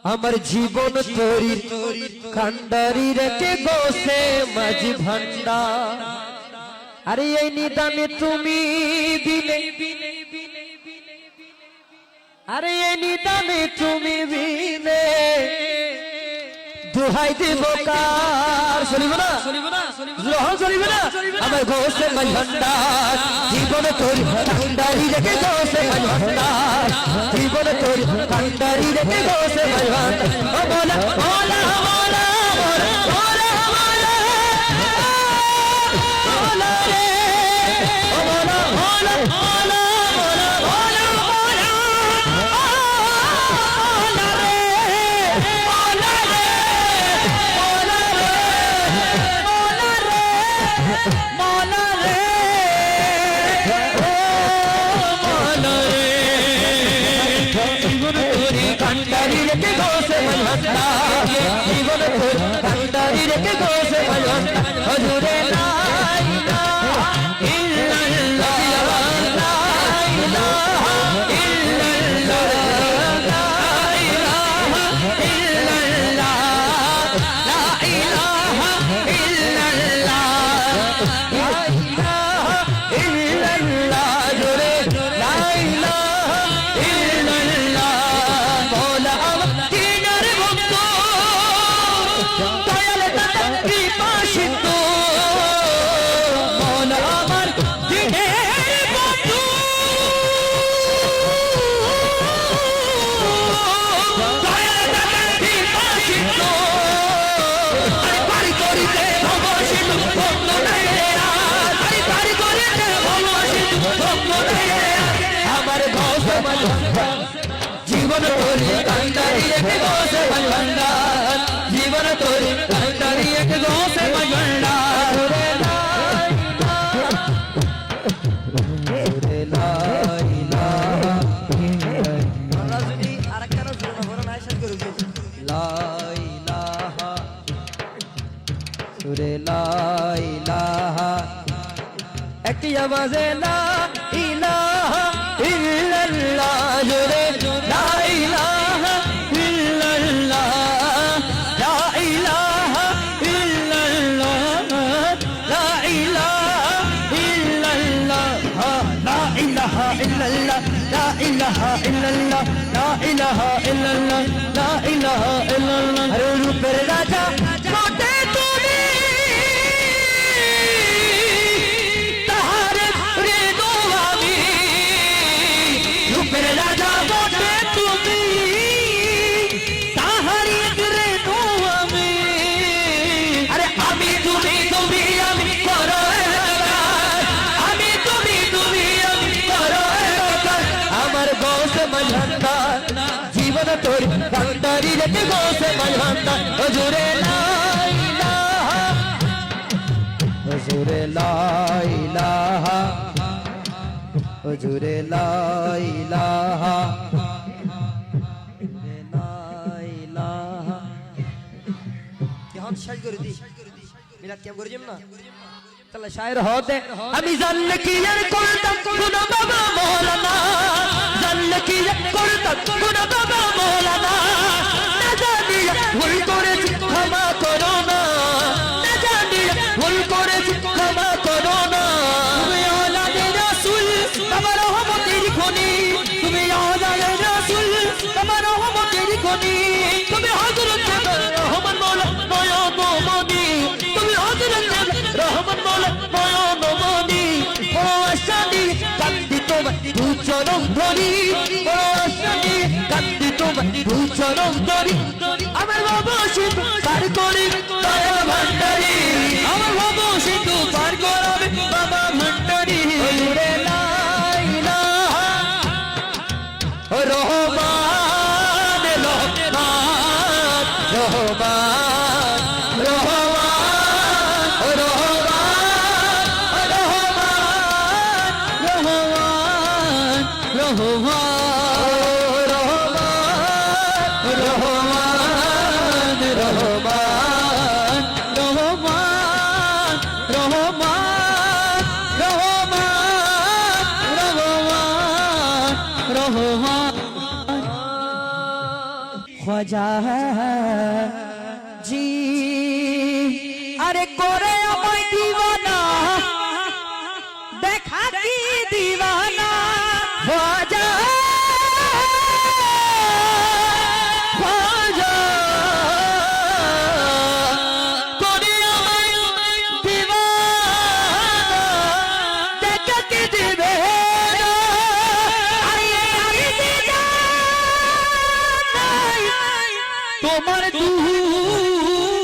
আমার জীবন তোরি কান্ডারি রেখে গোসে মাঝি ভান্ডার আরে এই নিদানে তুমি বিনে আরে এই নিদানে তুমি বিনে দুহাই দিব কার শুনিবে না শুনিবে না আমার গোসে মাঝি ভান্ডার জীবন তোরি কান্ডারি রেখে গোসে মাঝি ভান্ডার জীবন তোরি কান্ডারি রেখে গোসে মাঝি ভান্ডার ও মোলা মোলা মোলা মোলা মোলা মোলা রে ও মোলা মোলা মোলা মোলা মোলা মোলা মোলা রে মোলা রে মোলা রে মোলা রে কান্ডারি রেখে গোসে ভান্ডা জীবন তোর কান্ডারি রেখে গোসে ভান্ডা হুজুরে লা ইলাহা ইল্লাল্লাহ লা ইলাহা ইল্লাল্লাহ লা ইলাহা ইল্লাল্লাহ লা ইলাহা ইল্লাল্লাহ লা ইলাহা ইল্লাল্লাহ জোরে লা ইলাহা ইল্লাল্লাহ জীবন তোরি কান্ডারি রেখে গোসে ভান্ডার জীবন তোরি কান্ডারি রেখে গোসে ভান্ডার লা ইলাহা ইল্লাল্লাহ যদি আরেকটা জোরে বড় না শান করে লা ইলাহা সুরে লা ইলাহা একটি আওয়াজে লা ইলাহা ইল্লাল্লাহ জোরে লা ইলাহা ইল্লাল্লাহ লা ইলাহা ইল্লাল্লাহ লা ইলাহা ইল্লাল্লাহ লা ইলাহা ইল্লাল্লাহ লা ইলাহা ইল্লাল্লাহ লা ইলাহা ইল্লাল্লাহ লা ইলাহা ইল্লাল্লাহ আরে রূপের রাজা মোটে তুমি তাহারে রে দোয়ামি রূপের রাজা মোটে তুমি তাহারে রে দোয়ামি আরে আমি তুমি তুমি আমি করো আমি তুমি তুমি আমি করো আমার গোসে ভান্ডার জীবন তোর কান্ডারি রেখে গোসে ভান্ডার হুজুরে লা ইলাহা হুজুরে লা ইলাহা হুজুরে লা ইলাহা লা ইলাহা কি হন শাই করে দি মিলাদ কেম করে না তাহলে শায়ের হতে আমি জানলে কি আর করতাম গুনা বাবা মওলানা জানলে কি আর করতাম গুনা বাবা মওলানা না জানিয়া ভুল করেছি ক্ষমা করো না না জানিয়া ভুল করেছি ক্ষমা করো না তুমি আওলাদে রাসূল তোমার রহমতের খনি তুমি আওলাদে রাসূল তোমার রহমতের খনি তুমি হযরত রহমান মওলা নয়ন মনি তুমি হযরত রহমান মওলা নয়ন মনি ও আশানি কান্দি তোমার দুচরণ ধরি ও আশানি কান্দি তোমার দুচরণ ধরি আমার বাবা সিন্ধু পার করি দয়া ভান্ডারি আমার বাবা সিন্ধু পার করাবে বাবা ভান্ডারি হুজুরে লা ইলাহা রহমান রহমান রহমান রহমান রহমান রহমান রহমান রহমান রহমান রহমান রহমান রহমান রহমান খোঁজা জি আরে করে আমায় দিওয়ানা দেখা কি দিওয়ানা খোঁজা তোমার দুয়ারে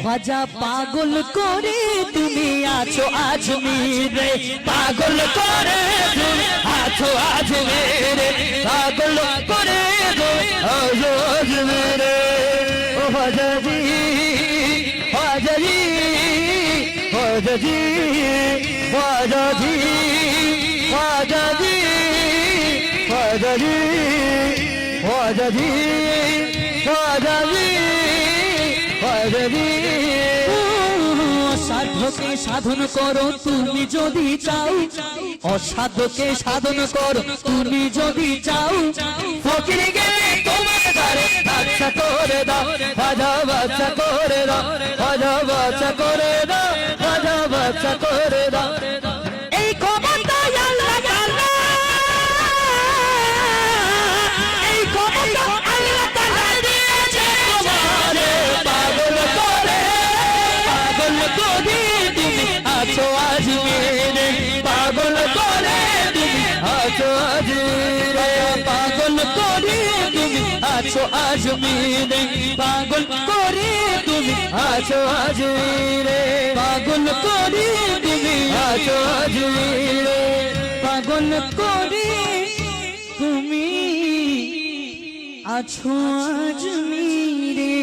খাজা পাগল করে তুমি আছো আজমিরে পাগল করে তুমি আছো আজমিরে পাগল করে তুমি আছো আজমিরে ও খাজাজি খাজাজি খাজাজি খাজাজি খাজাজি খাজাজি খাজাজি খাজাজি খাজাজি অসাধ্যকে সাধন করো তুমি যদি চাও অসাধ্যকে সাধন করো তুমি যদি চাও ফকির গেলে তোমার দ্বারে বাচ্চা করে দাও খাজা বাচ্চা করে দাও খাজা বাচ্চা করে দাও খাজা বাচ্চা করে দাও এই ক্ষমতা আল্লাহ তাআলা এই ক্ষমতা আল্লাহ তাআলা দিয়েছে তোমারে পাগল করে তুমি আছো আজমিরে পাগল করে তুমি আছো আজমিরে পাগল করে তুমি আছো আজমিরে পাগল করে তুমি আছো আজমিরে পাগল করে তুমি আছো আজমিরে পাগল করে তুমি আছো আজমিরে